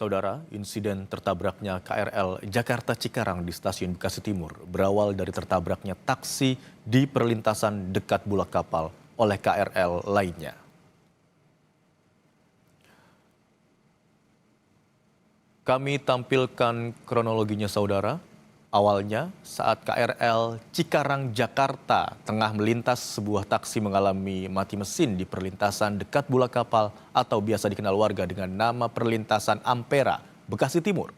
Saudara, insiden tertabraknya KRL Jakarta Cikarang di stasiun Bekasi Timur berawal dari tertabraknya taksi di perlintasan dekat bulak kapal oleh KRL lainnya. Kami tampilkan kronologinya saudara. Awalnya saat KRL Cikarang Jakarta tengah melintas, sebuah taksi mengalami mati mesin di perlintasan dekat bulak kapal atau biasa dikenal warga dengan nama perlintasan Ampera, Bekasi Timur.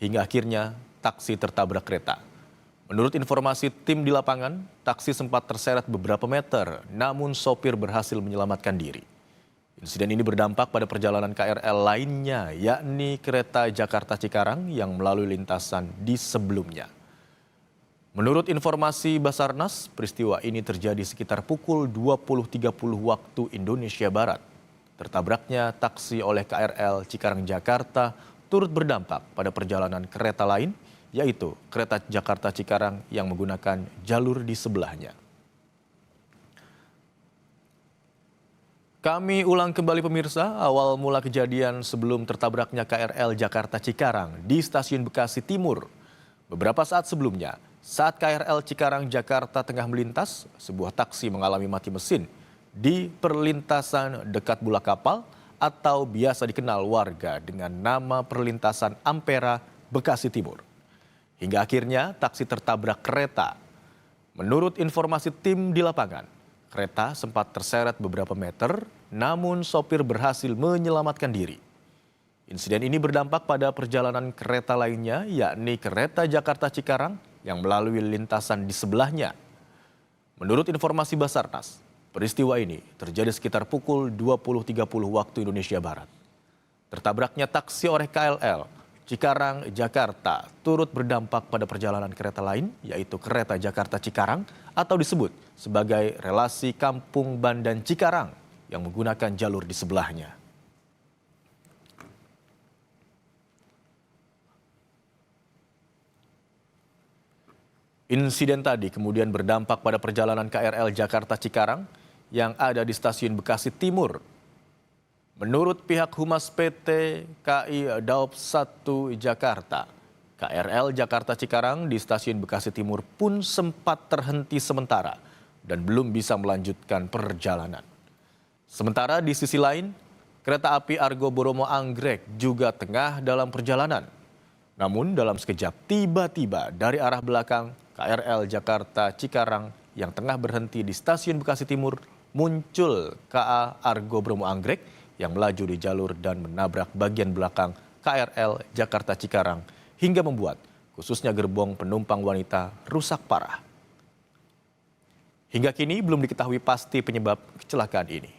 Hingga akhirnya taksi tertabrak kereta. Menurut informasi tim di lapangan, taksi sempat terseret beberapa meter, namun sopir berhasil menyelamatkan diri. Insiden ini berdampak pada perjalanan KRL lainnya, yakni kereta Jakarta Cikarang yang melalui lintasan di sebelumnya. Menurut informasi Basarnas, peristiwa ini terjadi sekitar pukul 20.30 waktu Indonesia Barat. Tertabraknya taksi oleh KRL Cikarang Jakarta turut berdampak pada perjalanan kereta lain, yaitu kereta Jakarta Cikarang yang menggunakan jalur di sebelahnya. Kami ulang kembali pemirsa, awal mula kejadian sebelum tertabraknya KRL Jakarta Cikarang di stasiun Bekasi Timur. Beberapa saat sebelumnya, saat KRL Cikarang Jakarta tengah melintas, sebuah taksi mengalami mati mesin di perlintasan dekat bulak kapal atau biasa dikenal warga dengan nama perlintasan Ampera, Bekasi Timur. Hingga akhirnya taksi tertabrak kereta. Menurut informasi tim di lapangan, kereta sempat terseret beberapa meter, namun sopir berhasil menyelamatkan diri. Insiden ini berdampak pada perjalanan kereta lainnya, yakni kereta Jakarta Cikarang yang melalui lintasan di sebelahnya. Menurut informasi Basarnas, peristiwa ini terjadi sekitar pukul 20.30 waktu Indonesia Barat. Tertabraknya taksi oleh KLL Cikarang Jakarta turut berdampak pada perjalanan kereta lain, yaitu kereta Jakarta Cikarang atau disebut sebagai relasi Kampung Bandan Cikarang yang menggunakan jalur di sebelahnya. Insiden tadi kemudian berdampak pada perjalanan KRL Jakarta Cikarang yang ada di stasiun Bekasi Timur. Menurut pihak Humas PT KAI Daob 1 Jakarta, KRL Jakarta Cikarang di stasiun Bekasi Timur pun sempat terhenti sementara dan belum bisa melanjutkan perjalanan. Sementara di sisi lain, kereta api Argo Bromo Anggrek juga tengah dalam perjalanan. Namun dalam sekejap tiba-tiba dari arah belakang KRL Jakarta Cikarang yang tengah berhenti di stasiun Bekasi Timur muncul KA Argo Bromo Anggrek yang melaju di jalur dan menabrak bagian belakang KRL Jakarta Cikarang hingga membuat khususnya gerbong penumpang wanita rusak parah. Hingga kini belum diketahui pasti penyebab kecelakaan ini.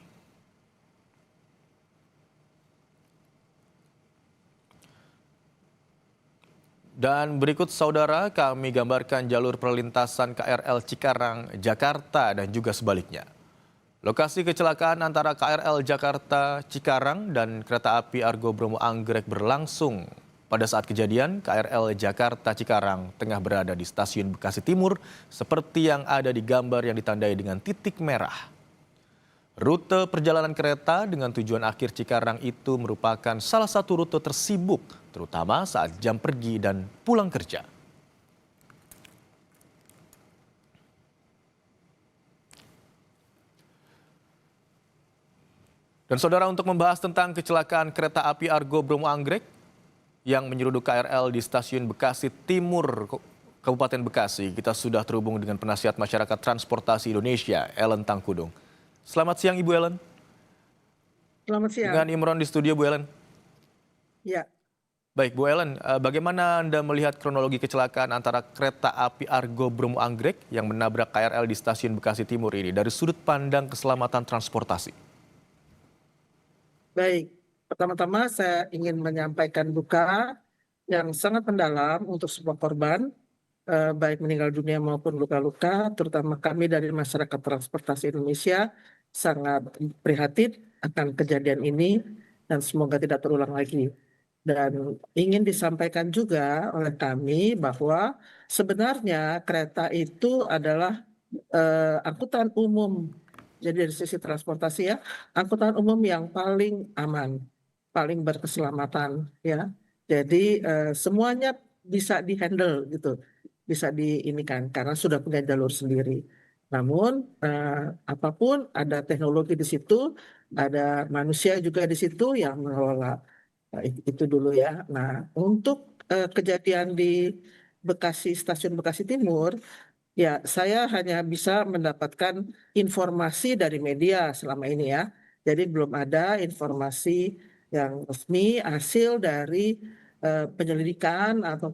Dan berikut saudara kami gambarkan jalur perlintasan KRL Cikarang Jakarta dan juga sebaliknya. Lokasi kecelakaan antara KRL Jakarta Cikarang dan kereta api Argo Bromo Anggrek berlangsung. Pada saat kejadian, KRL Jakarta Cikarang tengah berada di stasiun Bekasi Timur seperti yang ada di gambar yang ditandai dengan titik merah. Rute perjalanan kereta dengan tujuan akhir Cikarang itu merupakan salah satu rute tersibuk, terutama saat jam pergi dan pulang kerja. Dan saudara, untuk membahas tentang kecelakaan kereta api Argo Bromo Anggrek yang menyeruduk KRL di stasiun Bekasi Timur, Kabupaten Bekasi, kita sudah terhubung dengan penasihat masyarakat transportasi Indonesia, Ellen Tangkudung. Selamat siang Ibu Ellen. Selamat siang. Dengan Imron di studio Bu Ellen. Ya, Baik Bu Ellen, bagaimana Anda melihat kronologi kecelakaan antara kereta api Argo Bromo Anggrek yang menabrak KRL di stasiun Bekasi Timur ini dari sudut pandang keselamatan transportasi? baik. Pertama-tama saya ingin menyampaikan duka yang sangat mendalam untuk semua korban, baik meninggal dunia maupun luka-luka, terutama kami dari masyarakat transportasi Indonesia sangat prihatin akan kejadian ini dan semoga tidak terulang lagi. Dan ingin disampaikan juga oleh kami bahwa sebenarnya kereta itu adalah angkutan umum. Jadi dari sisi transportasi ya, angkutan umum yang paling aman. paling berkeselamatan ya. Jadi semuanya bisa dihandle gitu, bisa diinikan karena sudah punya jalur sendiri. Namun apapun ada teknologi di situ, ada manusia juga di situ yang mengelola. Nah, itu dulu ya. Nah, untuk kejadian di Bekasi, Stasiun Bekasi Timur, ya, saya hanya bisa mendapatkan informasi dari media selama ini ya. Jadi belum ada informasi yang resmi hasil dari penyelidikan atau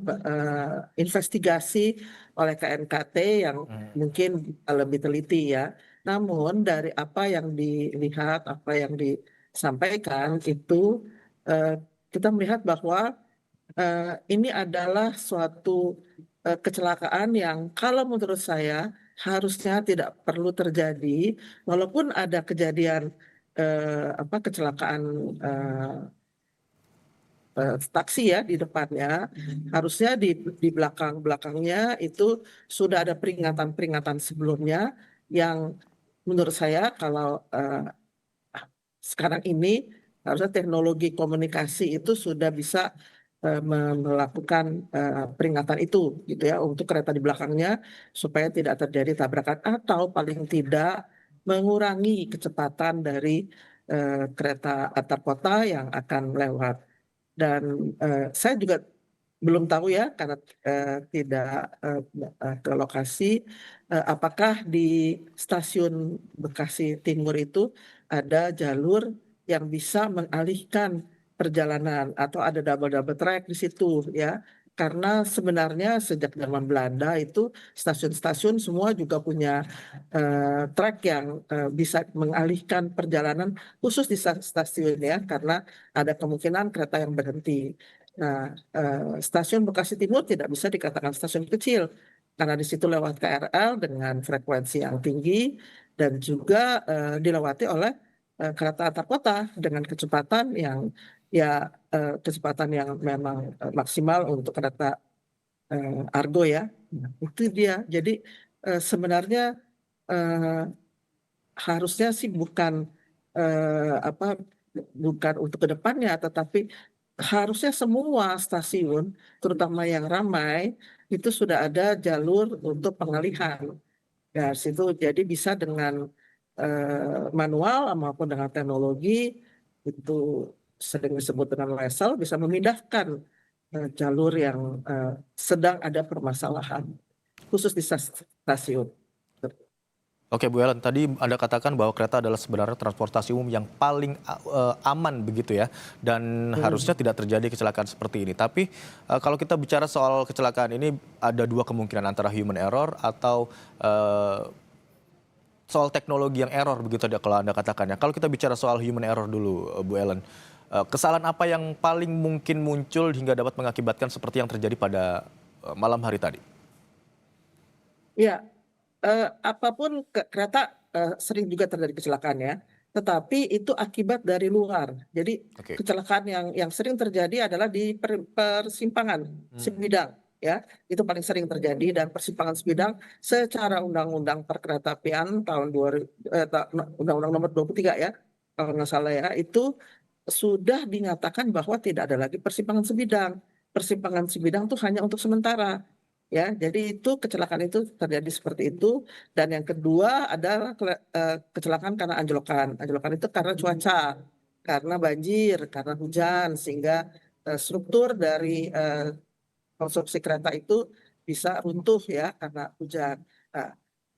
investigasi oleh KNKT yang mungkin lebih teliti ya. Namun dari apa yang dilihat, apa yang disampaikan itu eh, kita melihat bahwa ini adalah suatu kecelakaan yang kalau menurut saya harusnya tidak perlu terjadi, walaupun ada kejadian kecelakaan eh, taksi ya di depannya, harusnya di belakangnya itu sudah ada peringatan-peringatan sebelumnya yang menurut saya kalau sekarang ini harusnya teknologi komunikasi itu sudah bisa melakukan peringatan itu gitu ya untuk kereta di belakangnya supaya tidak terjadi tabrakan atau paling tidak mengurangi kecepatan dari kereta antar kota yang akan lewat. Dan saya juga belum tahu ya karena tidak ke lokasi apakah di stasiun Bekasi Timur itu ada jalur yang bisa mengalihkan perjalanan atau ada double-double track di situ ya. Karena sebenarnya sejak zaman Belanda itu stasiun-stasiun semua juga punya track yang bisa mengalihkan perjalanan khusus di stasiun ya karena ada kemungkinan kereta yang berhenti. Nah, stasiun Bekasi Timur tidak bisa dikatakan stasiun kecil karena di situ lewat KRL dengan frekuensi yang tinggi dan juga dilewati oleh kereta antar kota dengan kecepatan yang ya kecepatan yang memang maksimal untuk kereta Argo ya. Nah, itu dia. Jadi sebenarnya eh, harusnya sih bukan apa bukan untuk ke depannya, tetapi harusnya semua stasiun, terutama yang ramai, itu sudah ada jalur untuk pengalihan. Ya, situ jadi bisa dengan manual maupun dengan teknologi itu sering disebut dengan wesel bisa memindahkan jalur yang sedang ada permasalahan khusus di stasiun. Oke Bu Ellen, tadi Anda katakan bahwa kereta adalah sebenarnya transportasi umum yang paling aman begitu ya, dan harusnya tidak terjadi kecelakaan seperti ini. Tapi kalau kita bicara soal kecelakaan ini ada dua kemungkinan antara human error atau soal teknologi yang error begitu ya kalau Anda katakan ya. Kalau kita bicara soal human error dulu Bu Ellen, kesalahan apa yang paling mungkin muncul hingga dapat mengakibatkan seperti yang terjadi pada malam hari tadi? Ya, apapun kereta sering juga terjadi kecelakaan ya, tetapi itu akibat dari luar. Jadi Oke. kecelakaan yang sering terjadi adalah di persimpangan sebidang ya, itu paling sering terjadi dan persimpangan sebidang secara undang-undang perkeretaapian tahun Undang-Undang Nomor 23 ya, kalau nggak salah ya, itu sudah dinyatakan bahwa tidak ada lagi persimpangan sebidang. Persimpangan sebidang itu hanya untuk sementara. Ya, jadi itu kecelakaan itu terjadi seperti itu. Dan yang kedua adalah kecelakaan karena anjlokan. Anjlokan itu karena cuaca, karena banjir, karena hujan, sehingga struktur dari konstruksi kereta itu bisa runtuh ya karena hujan. Nah,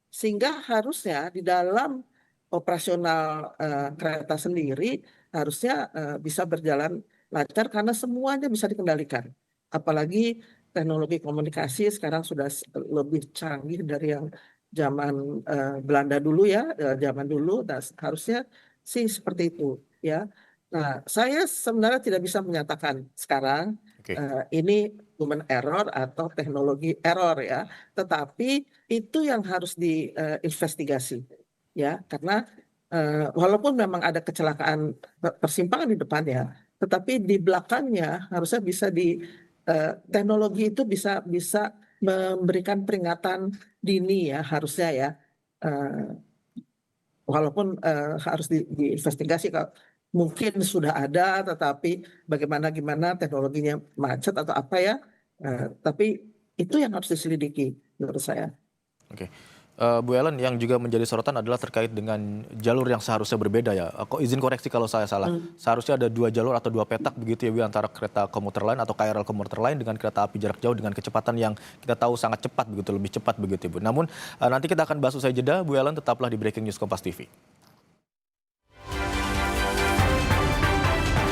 sehingga harusnya di dalam operasional kereta sendiri harusnya bisa berjalan lancar karena semuanya bisa dikendalikan. Apalagi teknologi komunikasi sekarang sudah lebih canggih dari yang zaman Belanda dulu ya, zaman dulu. Nah, harusnya sih seperti itu ya. Nah, saya sebenarnya tidak bisa menyatakan sekarang Oke. ini human error atau teknologi error ya, tetapi itu yang harus diinvestigasi ya, karena walaupun memang ada kecelakaan persimpangan di depannya, tetapi di belakangnya harusnya bisa teknologi itu bisa bisa memberikan peringatan dini ya harusnya ya. Eh, Walaupun harus diinvestigasi mungkin sudah ada, tetapi bagaimana teknologinya macet atau apa ya. Tapi itu yang harus diselidiki menurut saya. Oke. Bu Ellen, yang juga menjadi sorotan adalah terkait dengan jalur yang seharusnya berbeda ya. Kok izin koreksi kalau saya salah. Seharusnya ada 2 jalur atau 2 petak begitu ya Bu, antara kereta komuter lain atau KRL komuter lain dengan kereta api jarak jauh dengan kecepatan yang kita tahu sangat cepat begitu, lebih cepat begitu Bu. Namun nanti kita akan bahas usai jeda. Bu Ellen, tetaplah di Breaking News Kompas TV.